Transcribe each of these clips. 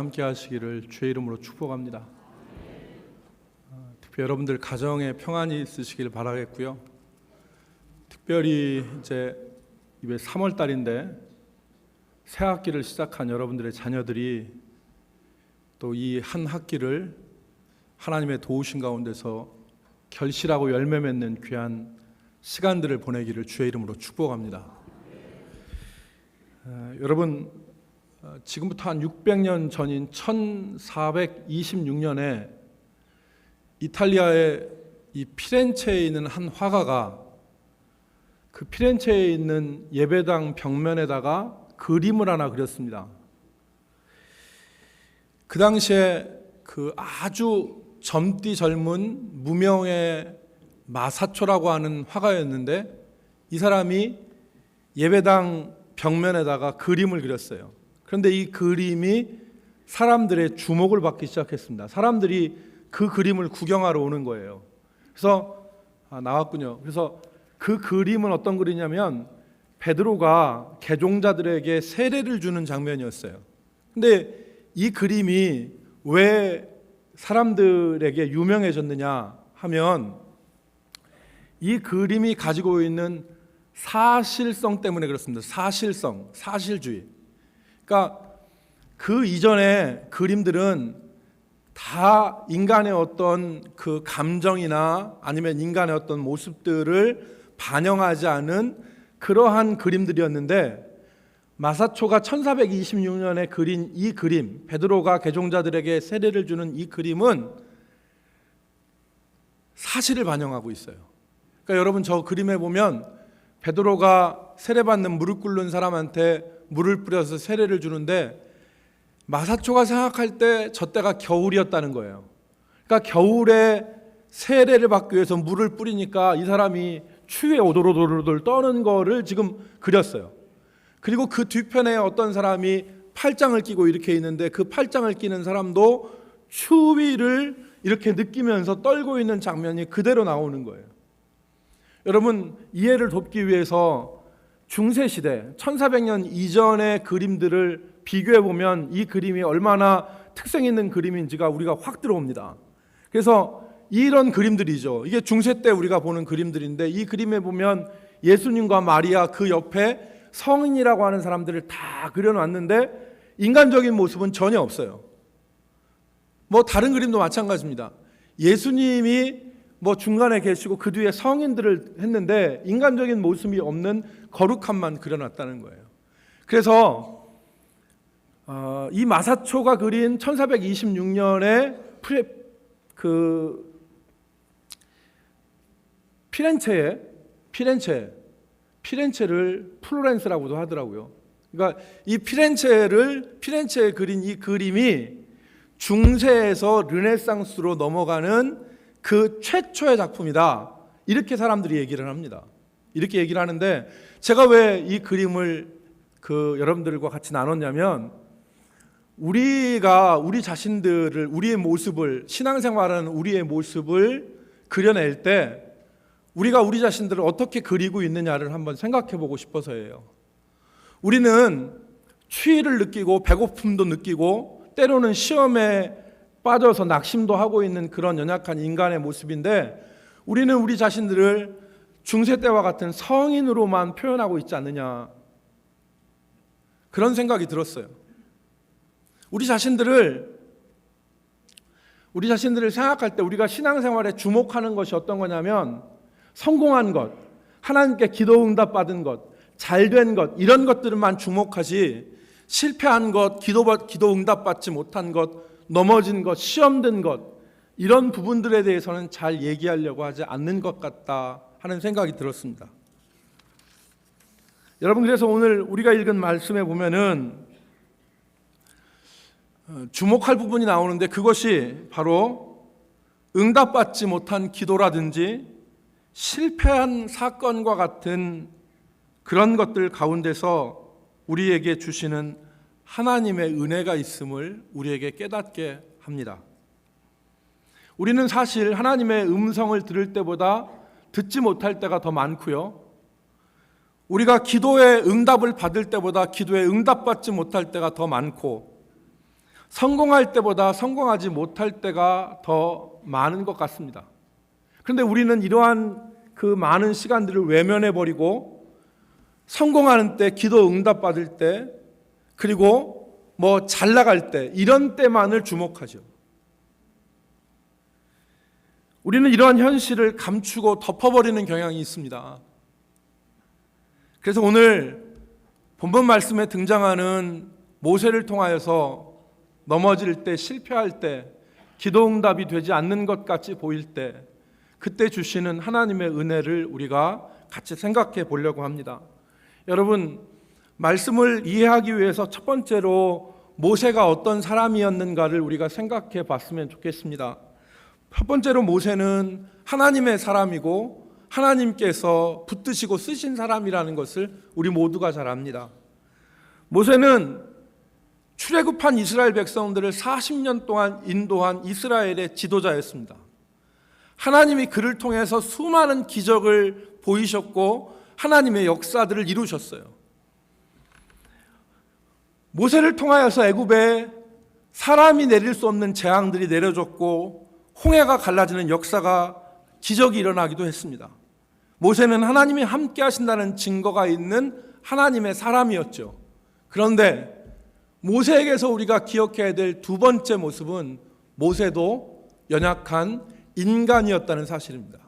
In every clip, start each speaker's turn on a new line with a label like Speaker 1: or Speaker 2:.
Speaker 1: 함께 하시기를 주의 이름으로 축복합니다. 특히 여러분들 가정에 평안이 있으시길 바라겠고요. 특별히 이제 3월 달인데 새 학기를 시작한 여러분들의 자녀들이 또 이 한 학기를 하나님의 도우신 가운데서 결실하고 열매 맺는 귀한 시간들을 보내기를 주의 이름으로 축복합니다. 여러분, 지금부터 한 600년 전인 1426년에 이탈리아의 이 피렌체에 있는 한 화가가 그 피렌체에 있는 예배당 벽면에다가 그림을 하나 그렸습니다. 그 당시에 그 아주 젊디 젊은 무명의 마사초라고 하는 화가였는데 이 사람이 예배당 벽면에다가 그림을 그렸어요. 그런데 이 그림이 사람들의 주목을 받기 시작했습니다. 사람들이 그 그림을 구경하러 오는 거예요. 그래서 나왔군요. 그래서 그 그림은 어떤 그림이냐면 베드로가 개종자들에게 세례를 주는 장면이었어요. 근데 이 그림이 왜 사람들에게 유명해졌느냐 하면 이 그림이 가지고 있는 사실성 때문에 그렇습니다. 사실성, 사실주의. 그러니까 그 이전의 그림들은 다 인간의 어떤 그 감정이나 아니면 인간의 어떤 모습들을 반영하지 않은 그러한 그림들이었는데 마사초가 1426년에 그린 이 그림, 베드로가 개종자들에게 세례를 주는 이 그림은 사실을 반영하고 있어요. 그러니까 여러분 저 그림에 보면 베드로가 세례받는 무릎 꿇는 사람한테 물을 뿌려서 세례를 주는데 마사초가 생각할 때 저 때가 겨울이었다는 거예요. 그러니까 겨울에 세례를 받기 위해서 물을 뿌리니까 이 사람이 추위에 오돌오돌 떠는 거를 지금 그렸어요. 그리고 그 뒤편에 어떤 사람이 팔짱을 끼고 이렇게 있는데 그 팔짱을 끼는 사람도 추위를 이렇게 느끼면서 떨고 있는 장면이 그대로 나오는 거예요. 여러분, 이해를 돕기 위해서 중세시대 1400년 이전의 그림들을 비교해보면 이 그림이 얼마나 특색 있는 그림인지가 우리가 확 들어옵니다. 그래서 이런 그림들이죠. 이게 중세 때 우리가 보는 그림들인데 이 그림에 보면 예수님과 마리아 그 옆에 성인이라고 하는 사람들을 다 그려놨는데 인간적인 모습은 전혀 없어요. 다른 그림도 마찬가지입니다. 예수님이 중간에 계시고 그 뒤에 성인들을 했는데 인간적인 모습이 없는 거룩함만 그려놨다는 거예요. 그래서 이 마사초가 그린 1426년에 피렌체를 플로렌스라고도 하더라고요. 그러니까 이 피렌체에 그린 이 그림이 중세에서 르네상스로 넘어가는 그 최초의 작품이다. 이렇게 사람들이 얘기를 합니다. 이렇게 얘기를 하는데 제가 왜 이 그림을 여러분들과 같이 나눴냐면 우리가 우리 자신들을 우리의 모습을 신앙생활하는 우리의 모습을 그려낼 때 우리가 우리 자신들을 어떻게 그리고 있느냐를 한번 생각해 보고 싶어서예요. 우리는 추위를 느끼고 배고픔도 느끼고 때로는 시험에 빠져서 낙심도 하고 있는 그런 연약한 인간의 모습인데 우리는 우리 자신들을 중세 때와 같은 성인으로만 표현하고 있지 않느냐 그런 생각이 들었어요. 우리 자신들을 생각할 때 우리가 신앙생활에 주목하는 것이 어떤 거냐면 성공한 것, 하나님께 기도 응답 받은 것, 잘된 것 이런 것들만 주목하지 실패한 것, 기도 응답 받지 못한 것, 넘어진 것, 시험된 것 이런 부분들에 대해서는 잘 얘기하려고 하지 않는 것 같다 하는 생각이 들었습니다. 여러분, 그래서 오늘 우리가 읽은 말씀에 보면은 주목할 부분이 나오는데 그것이 바로 응답받지 못한 기도라든지 실패한 사건과 같은 그런 것들 가운데서 우리에게 주시는 하나님의 은혜가 있음을 우리에게 깨닫게 합니다. 우리는 사실 하나님의 음성을 들을 때보다 듣지 못할 때가 더 많고요. 우리가 기도의 응답을 받을 때보다 기도에 응답받지 못할 때가 더 많고 성공할 때보다 성공하지 못할 때가 더 많은 것 같습니다. 그런데 우리는 이러한 그 많은 시간들을 외면해버리고 성공하는 때, 기도 응답받을 때, 그리고 잘 나갈 때, 이런 때만을 주목하죠. 우리는 이러한 현실을 감추고 덮어버리는 경향이 있습니다. 그래서 오늘 본문 말씀에 등장하는 모세를 통하여서 넘어질 때, 실패할 때, 기도 응답이 되지 않는 것 같이 보일 때, 그때 주시는 하나님의 은혜를 우리가 같이 생각해 보려고 합니다. 여러분, 말씀을 이해하기 위해서 첫 번째로 모세가 어떤 사람이었는가를 우리가 생각해 봤으면 좋겠습니다. 첫 번째로 모세는 하나님의 사람이고 하나님께서 붙드시고 쓰신 사람이라는 것을 우리 모두가 잘 압니다. 모세는 출애굽한 이스라엘 백성들을 40년 동안 인도한 이스라엘의 지도자였습니다. 하나님이 그를 통해서 수많은 기적을 보이셨고 하나님의 역사들을 이루셨어요. 모세를 통하여서 애굽에 사람이 내릴 수 없는 재앙들이 내려졌고 홍해가 갈라지는 역사가 기적이 일어나기도 했습니다. 모세는 하나님이 함께 하신다는 증거가 있는 하나님의 사람이었죠. 그런데 모세에게서 우리가 기억해야 될 두 번째 모습은 모세도 연약한 인간이었다는 사실입니다.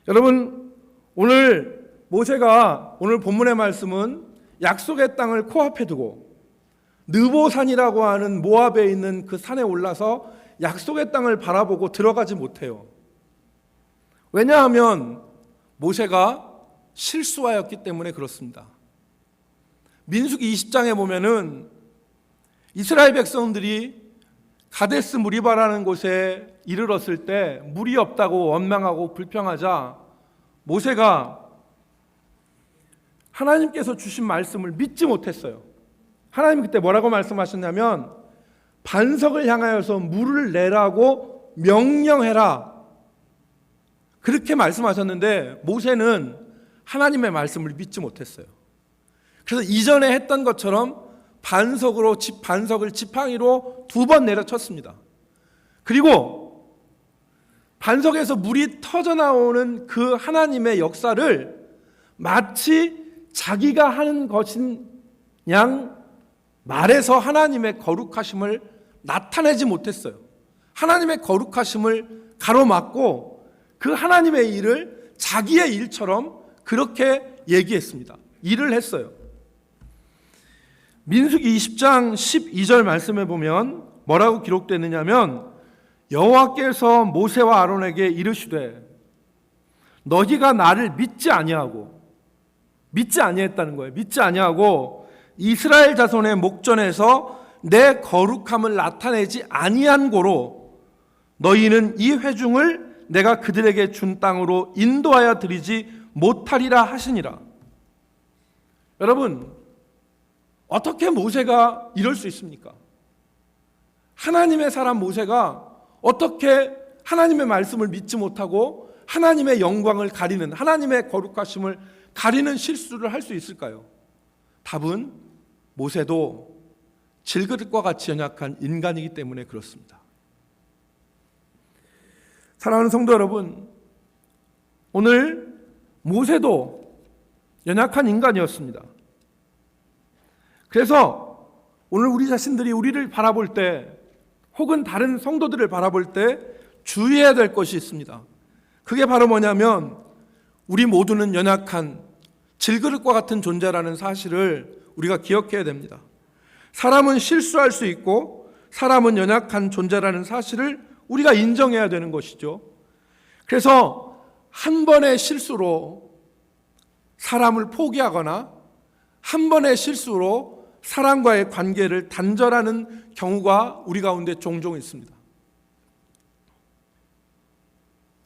Speaker 1: 여러분, 모세가 오늘 본문의 말씀은 약속의 땅을 코앞에 두고 느보산이라고 하는 모압에 있는 그 산에 올라서 약속의 땅을 바라보고 들어가지 못해요. 왜냐하면 모세가 실수하였기 때문에 그렇습니다. 민수기 20장에 보면은 이스라엘 백성들이 가데스 무리바라는 곳에 이르렀을 때 물이 없다고 원망하고 불평하자 모세가 하나님께서 주신 말씀을 믿지 못했어요. 하나님이 그때 뭐라고 말씀하셨냐면 반석을 향하여서 물을 내라고 명령해라, 그렇게 말씀하셨는데 모세는 하나님의 말씀을 믿지 못했어요. 그래서 이전에 했던 것처럼 반석을 지팡이로 2번 내려쳤습니다. 그리고 반석에서 물이 터져나오는 그 하나님의 역사를 마치 자기가 하는 것인 양 말해서 하나님의 거룩하심을 나타내지 못했어요. 하나님의 거룩하심을 가로막고 그 하나님의 일을 자기의 일처럼 그렇게 얘기했습니다. 일을 했어요. 민수기 20장 12절 말씀에 보면 뭐라고 기록되느냐면 여호와께서 모세와 아론에게 이르시되 너희가 나를 믿지 아니했다는 거예요. 믿지 아니하고 이스라엘 자손의 목전에서 내 거룩함을 나타내지 아니한 고로 너희는 이 회중을 내가 그들에게 준 땅으로 인도하여 드리지 못하리라 하시니라. 여러분, 어떻게 모세가 이럴 수 있습니까? 하나님의 사람 모세가 어떻게 하나님의 말씀을 믿지 못하고 하나님의 영광을 가리는, 하나님의 거룩하심을 가리는 실수를 할 수 있을까요? 답은 모세도 질그릇과 같이 연약한 인간이기 때문에 그렇습니다. 사랑하는 성도 여러분, 오늘 모세도 연약한 인간이었습니다. 그래서 오늘 우리 자신들이 우리를 바라볼 때 혹은 다른 성도들을 바라볼 때 주의해야 될 것이 있습니다. 그게 바로 뭐냐면 우리 모두는 연약한 질그릇과 같은 존재라는 사실을 우리가 기억해야 됩니다. 사람은 실수할 수 있고 사람은 연약한 존재라는 사실을 우리가 인정해야 되는 것이죠. 그래서 한 번의 실수로 사람을 포기하거나 한 번의 실수로 사람과의 관계를 단절하는 경우가 우리 가운데 종종 있습니다.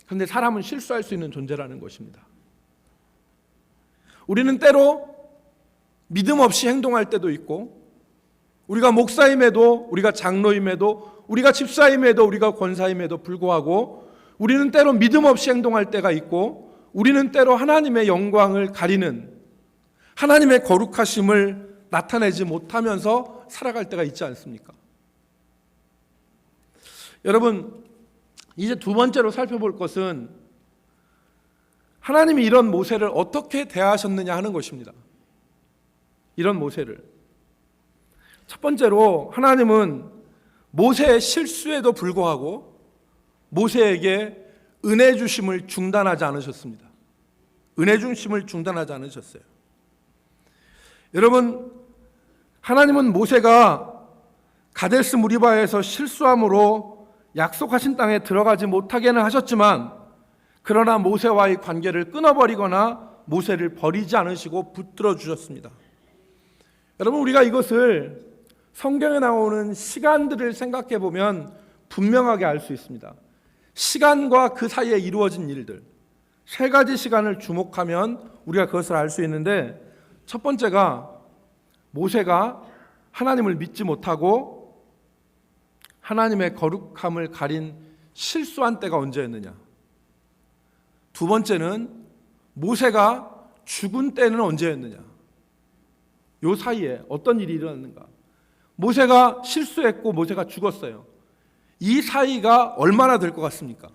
Speaker 1: 그런데 사람은 실수할 수 있는 존재라는 것입니다. 우리는 때로 믿음 없이 행동할 때도 있고, 우리가 목사임에도, 우리가 장로임에도, 우리가 집사임에도, 우리가 권사임에도 불구하고 우리는 때로 믿음 없이 행동할 때가 있고, 우리는 때로 하나님의 영광을 가리는, 하나님의 거룩하심을 나타내지 못하면서 살아갈 때가 있지 않습니까? 여러분, 이제 두 번째로 살펴볼 것은 하나님이 이런 모세를 어떻게 대하셨느냐 하는 것입니다. 이런 모세를. 첫 번째로 하나님은 모세의 실수에도 불구하고 모세에게 은혜 주심을 중단하지 않으셨습니다. 은혜 주심을 중단하지 않으셨어요. 여러분, 하나님은 모세가 가데스 무리바에서 실수함으로 약속하신 땅에 들어가지 못하게는 하셨지만, 그러나 모세와의 관계를 끊어버리거나 모세를 버리지 않으시고 붙들어 주셨습니다. 여러분, 우리가 이것을 성경에 나오는 시간들을 생각해 보면 분명하게 알 수 있습니다. 시간과 그 사이에 이루어진 일들, 세 가지 시간을 주목하면 우리가 그것을 알 수 있는데, 첫 번째가 모세가 하나님을 믿지 못하고 하나님의 거룩함을 가린 실수한 때가 언제였느냐. 두 번째는 모세가 죽은 때는 언제였느냐. 요 사이에 어떤 일이 일어났는가. 모세가 실수했고 모세가 죽었어요. 이 사이가 얼마나 될 것 같습니까?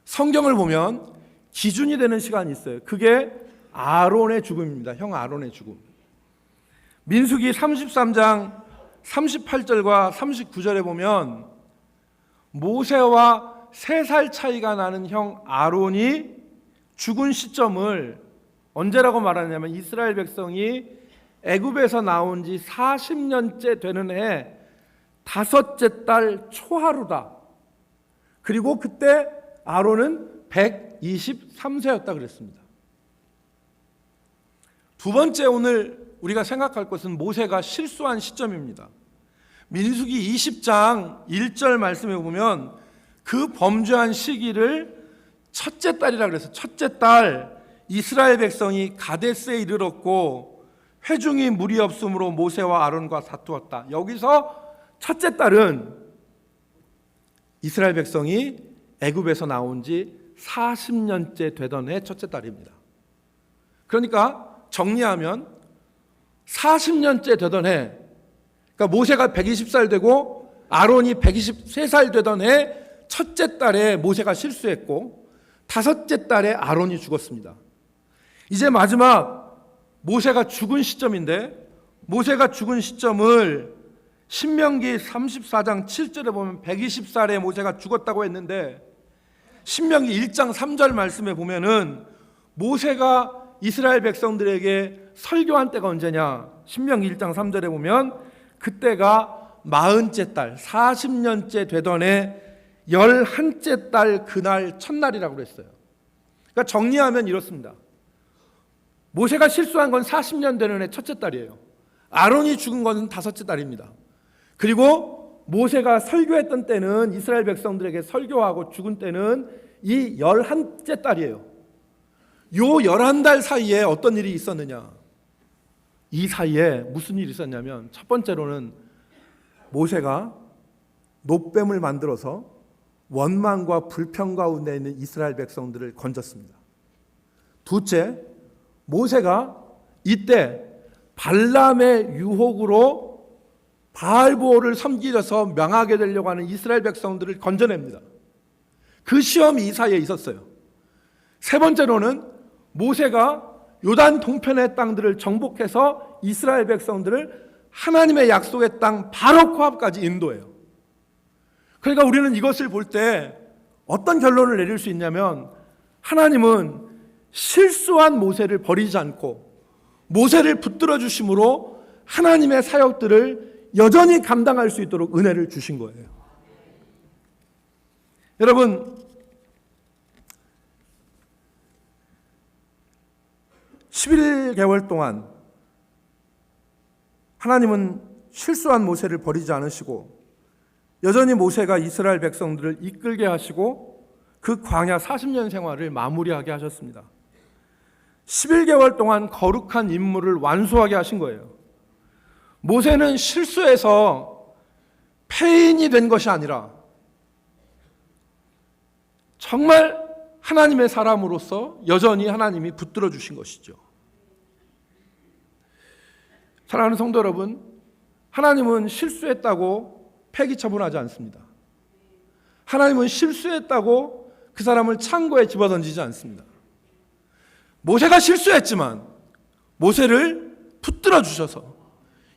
Speaker 1: 성경을 보면 기준이 되는 시간이 있어요. 그게 아론의 죽음입니다. 형 아론의 죽음. 민수기 33장 38절과 39절에 보면 모세와 3살 차이가 나는 형 아론이 죽은 시점을 언제라고 말하냐면, 이스라엘 백성이 애굽에서 나온 지 40년째 되는 해 5째 달 초하루다. 그리고 그때 아론은 123세였다 그랬습니다. 두 번째, 오늘 우리가 생각할 것은 모세가 실수한 시점입니다. 민수기 20장 1절 말씀에 보면 그 범죄한 시기를 첫째 달이라 그래서, 첫째 달 이스라엘 백성이 가데스에 이르렀고 회중이 무리 없음으로 모세와 아론과 다투었다. 여기서 첫째 달은 이스라엘 백성이 애굽에서 나온 지 40년째 되던 해 첫째 달입니다. 그러니까 정리하면 40년째 되던 해, 그러니까 모세가 120살 되고 아론이 123살 되던 해 첫째 달에 모세가 실수했고 5째 달에 아론이 죽었습니다. 이제 마지막 모세가 죽은 시점인데, 모세가 죽은 시점을 신명기 34장 7절에 보면 120살에 모세가 죽었다고 했는데, 신명기 1장 3절 말씀에 보면은 모세가 이스라엘 백성들에게 설교한 때가 언제냐. 신명기 1장 3절에 보면 그때가 40째 달, 40년째 되던 해 11째 달 그날 첫날이라고 그랬어요. 그러니까 정리하면 이렇습니다. 모세가 실수한 건 40년 되는 해 첫째 달이에요. 아론이 죽은 것은 5째 달입니다. 그리고 모세가 설교했던 때는, 이스라엘 백성들에게 설교하고 죽은 때는 이 11째 달이에요. 요 11달 사이에 어떤 일이 있었느냐. 이 사이에 무슨 일이 있었냐면, 첫 번째로는 모세가 놋뱀을 만들어서 원망과 불평 가운데 있는 이스라엘 백성들을 건졌습니다. 둘째, 모세가 이때 발람의 유혹으로 바알보를 섬기려서 명하게 되려고 하는 이스라엘 백성들을 건져냅니다. 그 시험이 이 사이에 있었어요. 세 번째로는 모세가 요단 동편의 땅들을 정복해서 이스라엘 백성들을 하나님의 약속의 땅 바로 코앞까지 인도해요. 그러니까 우리는 이것을 볼 때 어떤 결론을 내릴 수 있냐면, 하나님은 실수한 모세를 버리지 않고 모세를 붙들어 주심으로 하나님의 사역들을 여전히 감당할 수 있도록 은혜를 주신 거예요. 여러분, 11개월 동안 하나님은 실수한 모세를 버리지 않으시고 여전히 모세가 이스라엘 백성들을 이끌게 하시고 그 광야 40년 생활을 마무리하게 하셨습니다. 11개월 동안 거룩한 임무를 완수하게 하신 거예요. 모세는 실수해서 폐인이 된 것이 아니라 정말 하나님의 사람으로서 여전히 하나님이 붙들어 주신 것이죠. 사랑하는 성도 여러분, 하나님은 실수했다고 폐기 처분하지 않습니다. 하나님은 실수했다고 그 사람을 창고에 집어던지지 않습니다. 모세가 실수했지만 모세를 붙들어 주셔서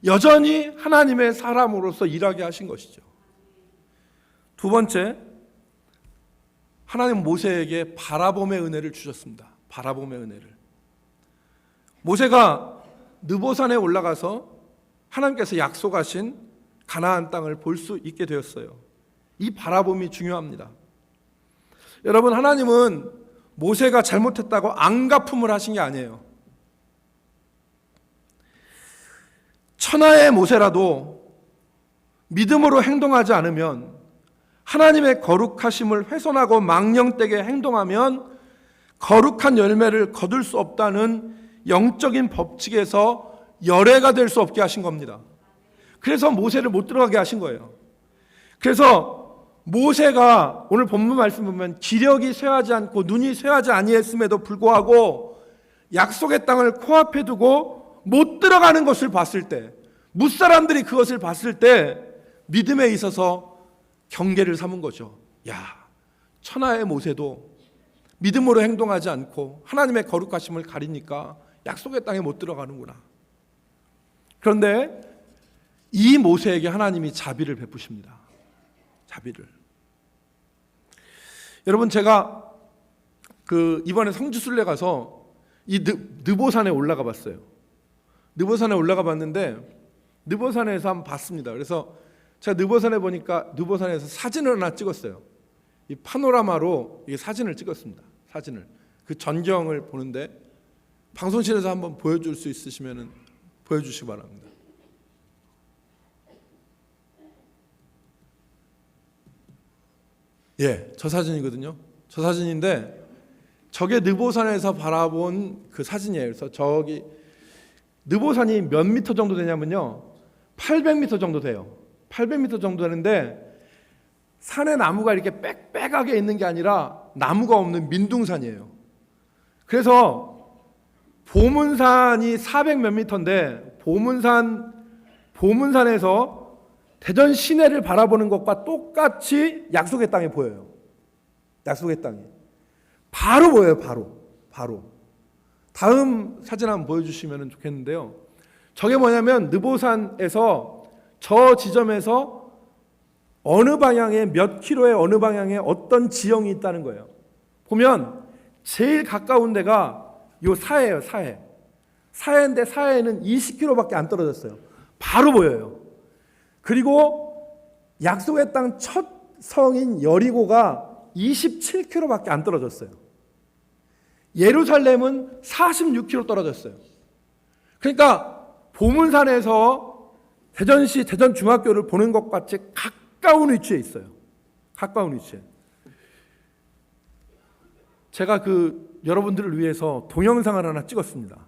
Speaker 1: 여전히 하나님의 사람으로서 일하게 하신 것이죠. 두 번째, 하나님 모세에게 바라봄의 은혜를 주셨습니다. 바라봄의 은혜를. 모세가 느보산에 올라가서 하나님께서 약속하신 가나안 땅을 볼 수 있게 되었어요. 이 바라봄이 중요합니다. 여러분, 하나님은 모세가 잘못했다고 앙가품을 하신 게 아니에요. 천하의 모세라도 믿음으로 행동하지 않으면, 하나님의 거룩하심을 훼손하고 망령되게 행동하면 거룩한 열매를 거둘 수 없다는 영적인 법칙에서 열애가 될 수 없게 하신 겁니다. 그래서 모세를 못 들어가게 하신 거예요. 그래서 모세가 오늘 본문 말씀 보면 기력이 쇠하지 않고 눈이 쇠하지 아니했음에도 불구하고 약속의 땅을 코앞에 두고 못 들어가는 것을 봤을 때, 뭇사람들이 그것을 봤을 때 믿음에 있어서 경계를 삼은 거죠. 야, 천하의 모세도 믿음으로 행동하지 않고 하나님의 거룩하심을 가리니까 약속의 땅에 못 들어가는구나. 그런데 이 모세에게 하나님이 자비를 베푸십니다. 자비를. 여러분, 제가 이번에 성지순례 가서 이 느보산에 올라가 봤어요. 느보산에 올라가 봤는데 느보산에서 한번 봤습니다. 그래서 제가 느보산에 보니까 느보산에서 사진을 하나 찍었어요. 이 파노라마로 이 사진을 찍었습니다. 사진을. 그 전경을 보는데 방송실에서 한번 보여줄 수 있으시면 보여주시기 바랍니다. 예, 저 사진이거든요. 저 사진인데 저게 느보산에서 바라본 그 사진이에요. 그래서 저기 느보산이 몇 미터 정도 되냐면요, 800m 정도 돼요. 800m 정도 되는데 산에 나무가 이렇게 빽빽하게 있는 게 아니라 나무가 없는 민둥산이에요. 그래서 보문산이 400 몇 미터인데 보문산에서 대전 시내를 바라보는 것과 똑같이 약속의 땅이 보여요. 약속의 땅이 바로 보여요. 바로. 다음 사진 한번 보여주시면 좋겠는데요. 저게 뭐냐면 느보산에서 저 지점에서 어느 방향에 몇 킬로의 어느 방향에 어떤 지형이 있다는 거예요. 보면 제일 가까운 데가 요 사해예요. 사해인데 사해는 20km밖에 안 떨어졌어요. 바로 보여요. 그리고 약속의 땅 첫 성인 여리고가 27km밖에 안 떨어졌어요. 예루살렘은 46km 떨어졌어요. 그러니까 보문산에서 대전시 대전중학교를 보는 것 같이 가까운 위치에 있어요. 가까운 위치에. 제가 여러분들을 위해서 동영상을 하나 찍었습니다.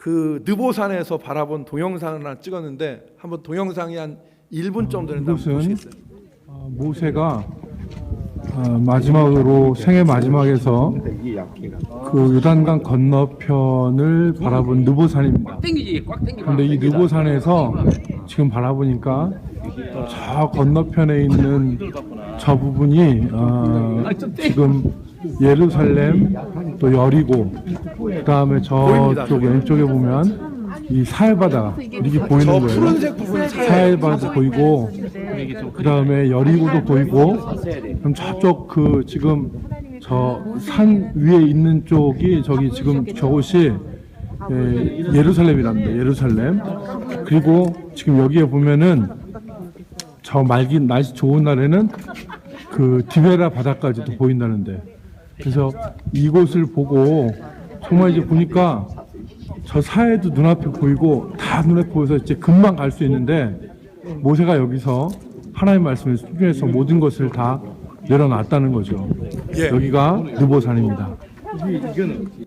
Speaker 1: 느보산에서 바라본 동영상을 하나 찍었는데 한번 동영상이 한 1분 정도 된다고 보시겠어요?
Speaker 2: 모세가 마지막으로 생애 마지막에서 요단강 건너편을 바라본 느보산입니다. 그런데 이 느보산에서 지금 바라보니까 저 건너편에 있는 저 부분이 지금 예루살렘 또 여리고, 그 다음에 저쪽 왼쪽에 보면 이 사해바다 이렇게 보이는 거예요.
Speaker 1: 푸른색 부분이
Speaker 2: 사해바다 보이고, 그 다음에 여리고도 보이고, 그럼 저쪽 지금 저 산 위에 있는 쪽이 지금 저곳이 예루살렘이랍니다. 예루살렘. 그리고 지금 여기에 보면은 저 맑은 날씨 좋은 날에는 디베라 바다까지도 보인다는데, 그래서 이곳을 보고 정말 이제 보니까 저 사해도 눈앞에 보이고 다 눈에 보여서 이제 금방 갈 수 있는데, 모세가 여기서 하나님의 말씀을 순종해서 모든 것을 다 내려놨다는 거죠.
Speaker 1: 예.
Speaker 2: 여기가 느보산입니다.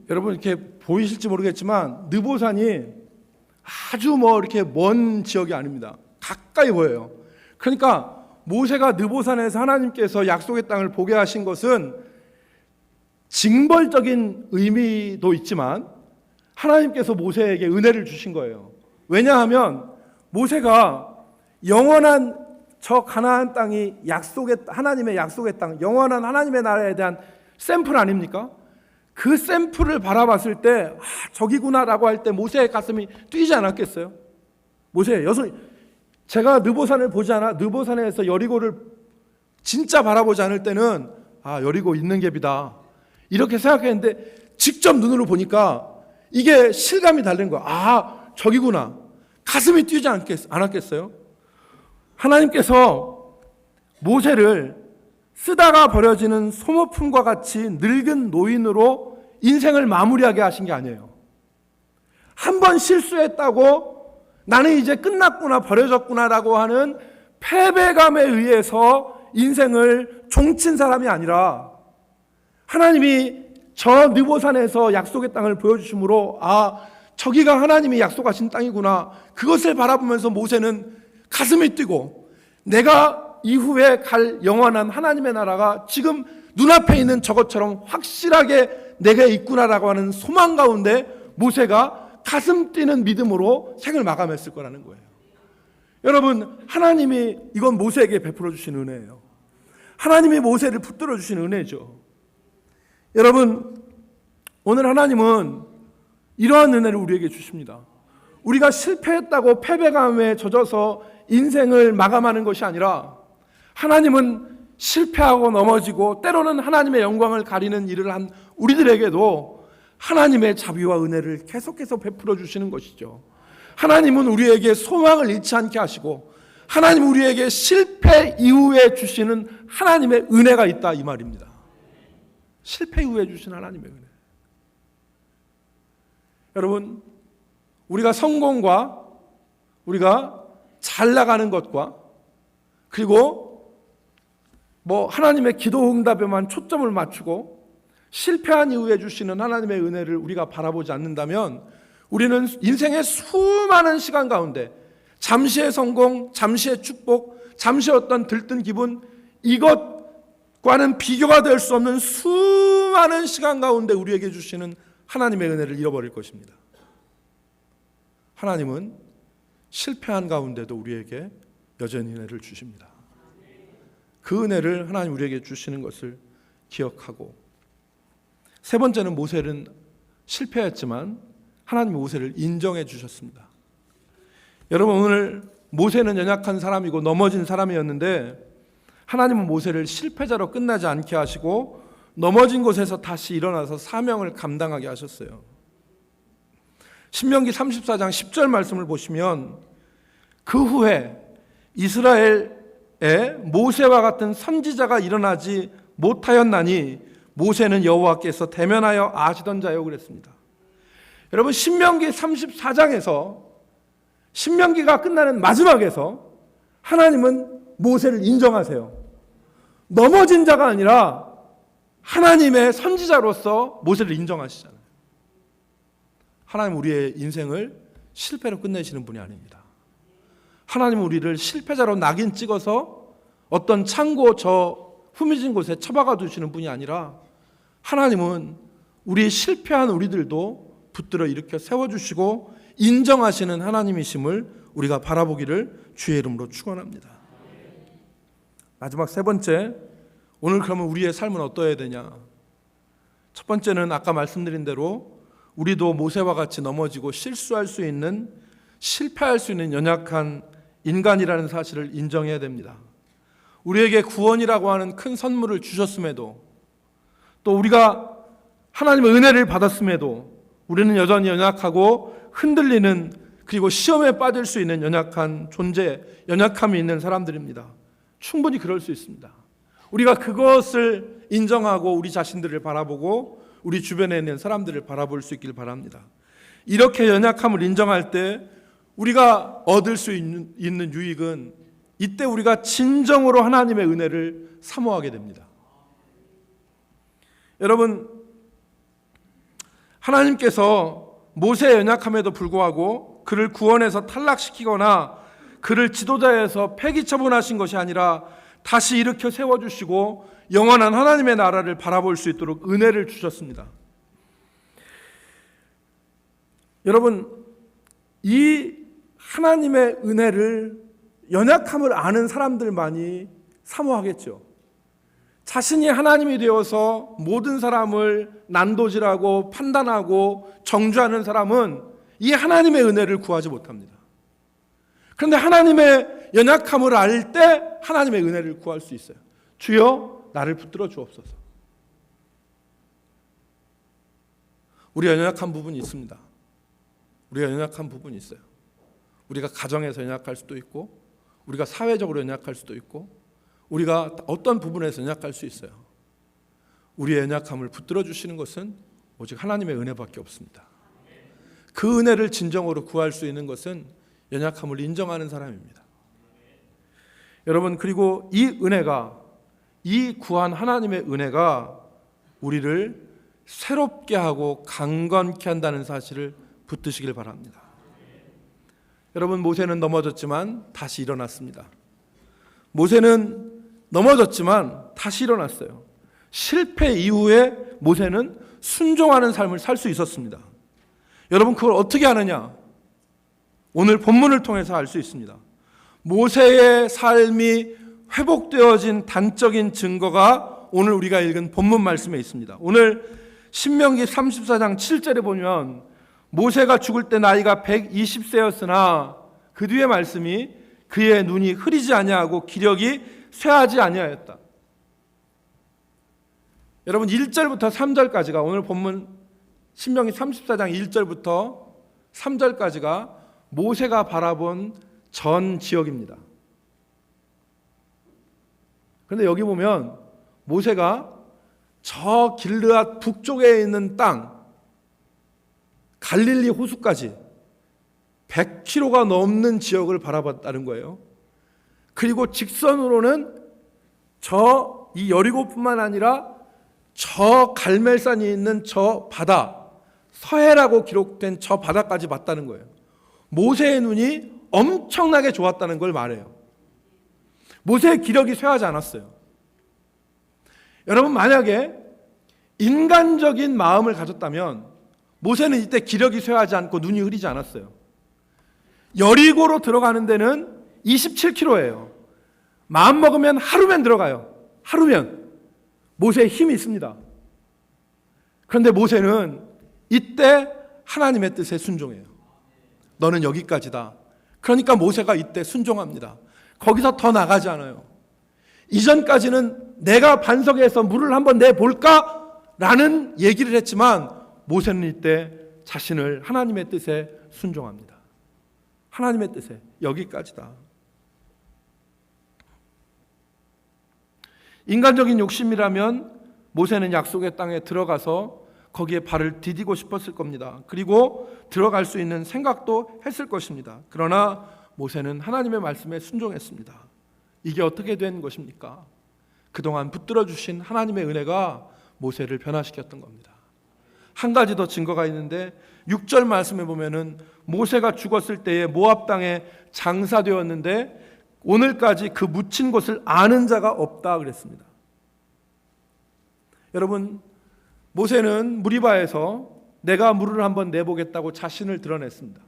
Speaker 1: 여러분 이렇게 보이실지 모르겠지만 느보산이 아주 이렇게 먼 지역이 아닙니다. 가까이 보여요. 그러니까 모세가 느보산에서 하나님께서 약속의 땅을 보게 하신 것은 징벌적인 의미도 있지만 하나님께서 모세에게 은혜를 주신 거예요. 왜냐하면 모세가 영원한 저 가나안 땅이 하나님의 약속의 땅, 영원한 하나님의 나라에 대한 샘플 아닙니까? 그 샘플을 바라봤을 때 저기구나라고 할 때 모세의 가슴이 뛰지 않았겠어요? 제가 느보산을 보지 않아 느보산에서 여리고를 진짜 바라보지 않을 때는 여리고 있는 갭이다 이렇게 생각했는데 직접 눈으로 보니까 이게 실감이 다른 거야. 저기구나. 가슴이 뛰지 않았겠어요? 하나님께서 모세를 쓰다가 버려지는 소모품과 같이 늙은 노인으로 인생을 마무리하게 하신 게 아니에요. 한 번 실수했다고 나는 이제 끝났구나, 버려졌구나라고 하는 패배감에 의해서 인생을 종친 사람이 아니라 하나님이 저 느보산에서 약속의 땅을 보여주심으로 저기가 하나님이 약속하신 땅이구나. 그것을 바라보면서 모세는 가슴이 뛰고 내가 이후에 갈 영원한 하나님의 나라가 지금 눈앞에 있는 저것처럼 확실하게 내게 있구나라고 하는 소망 가운데 모세가 가슴 뛰는 믿음으로 생을 마감했을 거라는 거예요. 여러분, 하나님이 이건 모세에게 베풀어 주신 은혜예요. 하나님이 모세를 붙들어 주신 은혜죠. 여러분, 오늘 하나님은 이러한 은혜를 우리에게 주십니다. 우리가 실패했다고 패배감에 젖어서 인생을 마감하는 것이 아니라 하나님은 실패하고 넘어지고 때로는 하나님의 영광을 가리는 일을 한 우리들에게도 하나님의 자비와 은혜를 계속해서 베풀어 주시는 것이죠. 하나님은 우리에게 소망을 잃지 않게 하시고 하나님 우리에게 실패 이후에 주시는 하나님의 은혜가 있다 이 말입니다. 실패 이후에 주신 하나님의 은혜. 여러분, 우리가 성공과 우리가 잘 나가는 것과 그리고 하나님의 기도 응답에만 초점을 맞추고 실패한 이후에 주시는 하나님의 은혜를 우리가 바라보지 않는다면 우리는 인생의 수많은 시간 가운데 잠시의 성공, 잠시의 축복, 잠시 어떤 들뜬 기분 이것과는 비교가 될 수 없는 수많은 시간 가운데 우리에게 주시는 하나님의 은혜를 잃어버릴 것입니다. 하나님은 실패한 가운데도 우리에게 여전히 은혜를 주십니다. 그 은혜를 하나님 우리에게 주시는 것을 기억하고 세 번째는 모세는 실패했지만 하나님이 모세를 인정해 주셨습니다. 여러분, 오늘 모세는 연약한 사람이고 넘어진 사람이었는데 하나님은 모세를 실패자로 끝나지 않게 하시고 넘어진 곳에서 다시 일어나서 사명을 감당하게 하셨어요. 신명기 34장 10절 말씀을 보시면 그 후에 이스라엘에 모세와 같은 선지자가 일어나지 못하였나니 모세는 여호와께서 대면하여 아시던 자요 그랬습니다. 여러분, 신명기 34장에서 신명기가 끝나는 마지막에서 하나님은 모세를 인정하세요. 넘어진 자가 아니라 하나님의 선지자로서 모세를 인정하시잖아요. 하나님 우리의 인생을 실패로 끝내시는 분이 아닙니다. 하나님은 우리를 실패자로 낙인 찍어서 어떤 창고 저 후미진 곳에 처박아 두시는 분이 아니라 하나님은 우리 실패한 우리들도 붙들어 일으켜 세워주시고 인정하시는 하나님이심을 우리가 바라보기를 주의 이름으로 축원합니다. 마지막 세 번째, 오늘 그러면 우리의 삶은 어떠해야 되냐? 첫 번째는 아까 말씀드린 대로 우리도 모세와 같이 넘어지고 실수할 수 있는, 실패할 수 있는 연약한 인간이라는 사실을 인정해야 됩니다. 우리에게 구원이라고 하는 큰 선물을 주셨음에도 또 우리가 하나님의 은혜를 받았음에도 우리는 여전히 연약하고 흔들리는, 그리고 시험에 빠질 수 있는 연약한 존재, 연약함이 있는 사람들입니다. 충분히 그럴 수 있습니다. 우리가 그것을 인정하고 우리 자신들을 바라보고 우리 주변에 있는 사람들을 바라볼 수 있길 바랍니다. 이렇게 연약함을 인정할 때 우리가 얻을 수 있는 유익은 이때 우리가 진정으로 하나님의 은혜를 사모하게 됩니다. 여러분, 하나님께서 모세의 연약함에도 불구하고 그를 구원해서 탈락시키거나 그를 지도자에서 폐기 처분하신 것이 아니라 다시 일으켜 세워주시고 영원한 하나님의 나라를 바라볼 수 있도록 은혜를 주셨습니다. 여러분, 이 하나님의 은혜를 연약함을 아는 사람들만이 사모하겠죠. 자신이 하나님이 되어서 모든 사람을 난도질하고 판단하고 정죄하는 사람은 이 하나님의 은혜를 구하지 못합니다. 그런데 하나님의 연약함을 알 때 하나님의 은혜를 구할 수 있어요. 주여 나를 붙들어 주옵소서. 우리가 연약한 부분이 있습니다. 우리가 연약한 부분이 있어요. 우리가 가정에서 연약할 수도 있고, 우리가 사회적으로 연약할 수도 있고, 우리가 어떤 부분에서 연약할 수 있어요. 우리의 연약함을 붙들어 주시는 것은 오직 하나님의 은혜밖에 없습니다. 그 은혜를 진정으로 구할 수 있는 것은 연약함을 인정하는 사람입니다. 여러분, 그리고 이 은혜가, 이 구한 하나님의 은혜가 우리를 새롭게 하고 강건케 한다는 사실을 붙드시길 바랍니다. 여러분, 모세는 넘어졌지만 다시 일어났습니다. 모세는 넘어졌지만 다시 일어났어요. 실패 이후에 모세는 순종하는 삶을 살 수 있었습니다. 여러분, 그걸 어떻게 아느냐? 오늘 본문을 통해서 알 수 있습니다. 모세의 삶이 회복되어진 단적인 증거가 오늘 우리가 읽은 본문 말씀에 있습니다. 오늘 신명기 34장 7절에 보면 모세가 죽을 때 나이가 120세였으나 그 뒤의 말씀이 그의 눈이 흐리지 아니하고 기력이 쇠하지 아니하였다. 여러분, 1절부터 3절까지가 오늘 본문 신명기 34장 1절부터 3절까지가 모세가 바라본 전 지역입니다. 그런데 여기 보면 모세가 저 길르앗 북쪽에 있는 땅 갈릴리 호수까지 100km가 넘는 지역을 바라봤다는 거예요. 그리고 직선으로는 이 여리고뿐만 아니라 저 갈멜산이 있는 저 바다, 서해라고 기록된 저 바다까지 봤다는 거예요. 모세의 눈이 엄청나게 좋았다는 걸 말해요. 모세의 기력이 쇠하지 않았어요. 여러분, 만약에 인간적인 마음을 가졌다면 모세는 이때 기력이 쇠하지 않고 눈이 흐리지 않았어요. 여리고로 들어가는 데는 27km예요. 마음 먹으면 하루면 들어가요. 하루면. 모세의 힘이 있습니다. 그런데 모세는 이때 하나님의 뜻에 순종해요. 너는 여기까지다. 그러니까 모세가 이때 순종합니다. 거기서 더 나가지 않아요. 이전까지는 내가 반석에서 물을 한번 내볼까? 라는 얘기를 했지만 모세는 이때 자신을 하나님의 뜻에 순종합니다. 하나님의 뜻에 여기까지다. 인간적인 욕심이라면 모세는 약속의 땅에 들어가서 거기에 발을 디디고 싶었을 겁니다. 그리고 들어갈 수 있는 생각도 했을 것입니다. 그러나 모세는 하나님의 말씀에 순종했습니다. 이게 어떻게 된 것입니까? 그동안 붙들어 주신 하나님의 은혜가 모세를 변화시켰던 겁니다. 한 가지 더 증거가 있는데 6절 말씀에 보면은 모세가 죽었을 때에 모압 땅에 장사되었는데 오늘까지 그 묻힌 곳을 아는 자가 없다 그랬습니다. 여러분, 모세는 무리바에서 내가 물을 한번 내보겠다고 자신을 드러냈습니다.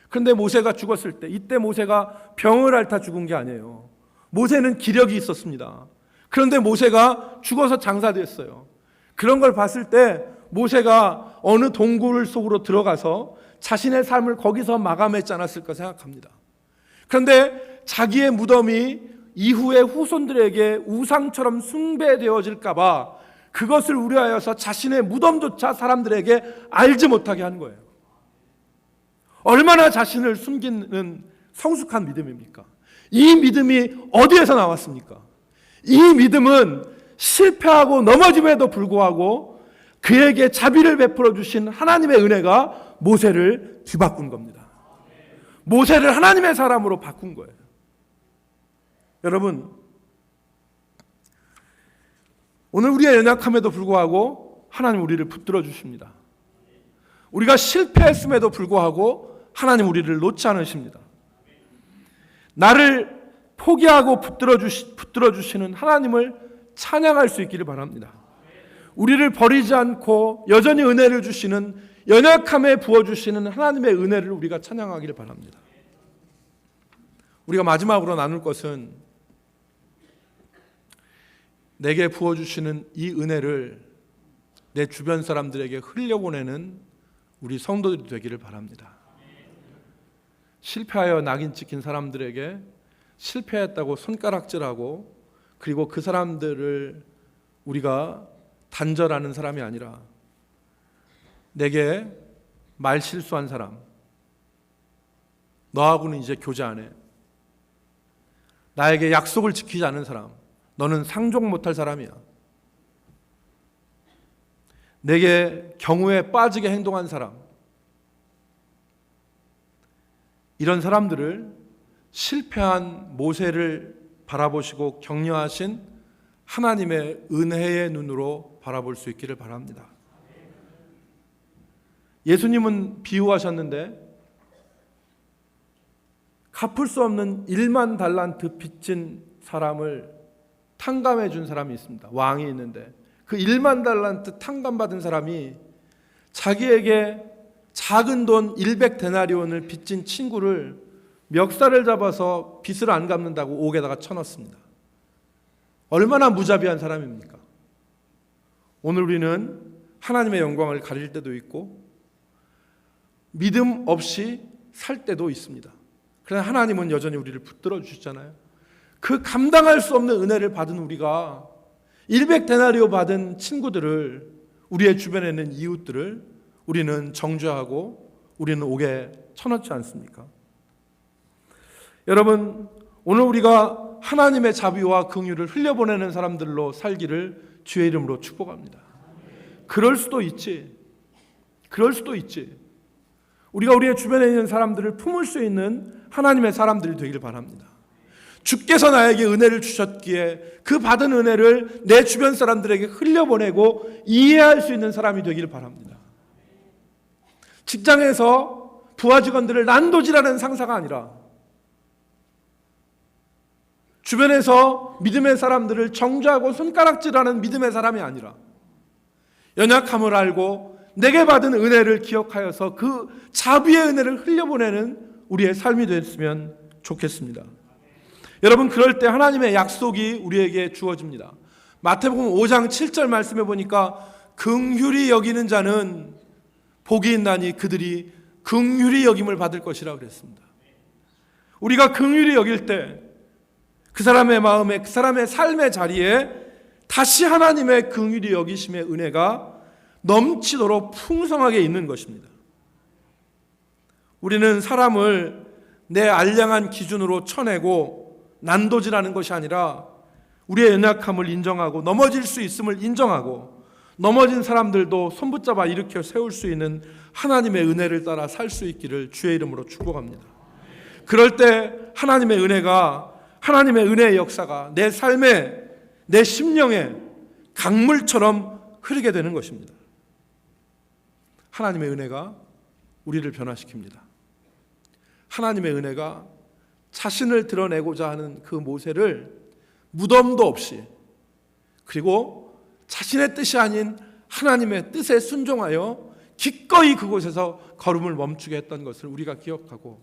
Speaker 1: 그런데 모세가 죽었을 때, 이때 모세가 병을 앓다 죽은 게 아니에요. 모세는 기력이 있었습니다. 그런데 모세가 죽어서 장사됐어요. 그런 걸 봤을 때 모세가 어느 동굴 속으로 들어가서 자신의 삶을 거기서 마감했지 않았을까 생각합니다. 그런데 자기의 무덤이 이후의 후손들에게 우상처럼 숭배되어질까 봐 그것을 우려하여서 자신의 무덤조차 사람들에게 알지 못하게 한 거예요. 얼마나 자신을 숨기는 성숙한 믿음입니까? 이 믿음이 어디에서 나왔습니까? 이 믿음은 실패하고 넘어짐에도 불구하고 그에게 자비를 베풀어 주신 하나님의 은혜가 모세를 뒤바꾼 겁니다. 모세를 하나님의 사람으로 바꾼 거예요. 여러분, 오늘 우리의 연약함에도 불구하고 하나님 우리를 붙들어 주십니다. 우리가 실패했음에도 불구하고 하나님 우리를 놓지 않으십니다. 나를 포기하고 붙들어 주시는 하나님을 찬양할 수 있기를 바랍니다. 우리를 버리지 않고 여전히 은혜를 주시는, 연약함에 부어주시는 하나님의 은혜를 우리가 찬양하기를 바랍니다. 우리가 마지막으로 나눌 것은 내게 부어주시는 이 은혜를 내 주변 사람들에게 흘려보내는 우리 성도들이 되기를 바랍니다. 실패하여 낙인 찍힌 사람들에게 실패했다고 손가락질하고 그리고 그 사람들을 우리가 단절하는 사람이 아니라 내게 말 실수한 사람, 너하고는 이제 교제 안 해. 나에게 약속을 지키지 않은 사람, 너는 상종 못할 사람이야. 내게 경우에 빠지게 행동한 사람, 이런 사람들을 실패한 모세를 바라보시고 격려하신 하나님의 은혜의 눈으로 바라볼 수 있기를 바랍니다. 예수님은 비유하셨는데 갚을 수 없는 1만 달란트 빚진 사람을 탕감해 준 사람이 있습니다. 왕이 있는데 그 1만 달란트 탕감받은 사람이 자기에게 작은 돈 100데나리온을 빚진 친구를 멱살을 잡아서 빚을 안 갚는다고 옥에다가 쳐넣습니다. 얼마나 무자비한 사람입니까? 오늘 우리는 하나님의 영광을 가릴 때도 있고 믿음 없이 살 때도 있습니다. 그러나 하나님은 여전히 우리를 붙들어 주시잖아요. 그 감당할 수 없는 은혜를 받은 우리가 100데나리오 받은 친구들을, 우리의 주변에 있는 이웃들을 우리는 정죄하고 우리는 옥에 쳐넣지 않습니까? 여러분, 오늘 우리가 하나님의 자비와 긍휼을 흘려보내는 사람들로 살기를 주의 이름으로 축복합니다. 그럴 수도 있지. 우리가 우리의 주변에 있는 사람들을 품을 수 있는 하나님의 사람들이 되기를 바랍니다. 주께서 나에게 은혜를 주셨기에 그 받은 은혜를 내 주변 사람들에게 흘려보내고 이해할 수 있는 사람이 되기를 바랍니다. 직장에서 부하 직원들을 난도질하는 상사가 아니라 주변에서 믿음의 사람들을 정죄하고 손가락질하는 믿음의 사람이 아니라 연약함을 알고 내게 받은 은혜를 기억하여서 그 자비의 은혜를 흘려보내는 우리의 삶이 됐으면 좋겠습니다. 여러분, 그럴 때 하나님의 약속이 우리에게 주어집니다. 마태복음 5장 7절 말씀해 보니까 긍휼히 여기는 자는 복이 있나니 그들이 긍휼히 여김을 받을 것이라 그랬습니다. 우리가 긍휼히 여길 때 그 사람의 마음에, 그 사람의 삶의 자리에 다시 하나님의 긍휼히 여기심의 은혜가 넘치도록 풍성하게 있는 것입니다. 우리는 사람을 내 알량한 기준으로 쳐내고 난도질하는 것이 아니라 우리의 연약함을 인정하고 넘어질 수 있음을 인정하고 넘어진 사람들도 손붙잡아 일으켜 세울 수 있는 하나님의 은혜를 따라 살 수 있기를 주의 이름으로 축복합니다. 그럴 때 하나님의 은혜가, 하나님의 은혜의 역사가 내 삶에, 내 심령에 강물처럼 흐르게 되는 것입니다. 하나님의 은혜가 우리를 변화시킵니다. 하나님의 은혜가 자신을 드러내고자 하는 그 모세를 무덤도 없이, 그리고 자신의 뜻이 아닌 하나님의 뜻에 순종하여 기꺼이 그곳에서 걸음을 멈추게 했던 것을 우리가 기억하고,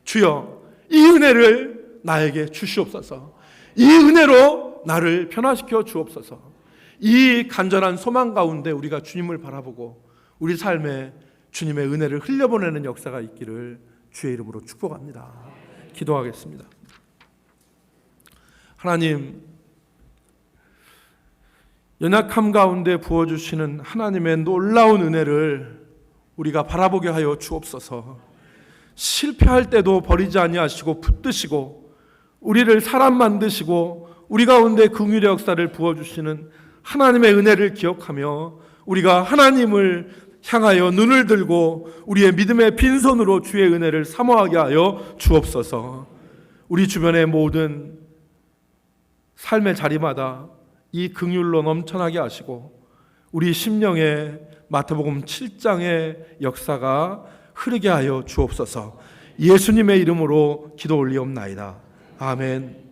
Speaker 1: 주여 이 은혜를 나에게 주시옵소서, 이 은혜로 나를 변화시켜 주옵소서. 이 간절한 소망 가운데 우리가 주님을 바라보고 우리 삶에 주님의 은혜를 흘려보내는 역사가 있기를 주의 이름으로 축복합니다. 기도하겠습니다. 하나님, 연약함 가운데 부어주시는 하나님의 놀라운 은혜를 우리가 바라보게 하여 주옵소서. 실패할 때도 버리지 아니하시고 붙드시고 우리를 사람 만드시고 우리 가운데 긍휼의 역사를 부어주시는 하나님의 은혜를 기억하며 우리가 하나님을 향하여 눈을 들고 우리의 믿음의 빈손으로 주의 은혜를 사모하게 하여 주옵소서. 우리 주변의 모든 삶의 자리마다 이 긍휼로 넘쳐나게 하시고 우리 심령에 마태복음 7장의 역사가 흐르게 하여 주옵소서. 예수님의 이름으로 기도 올리옵나이다. 아멘.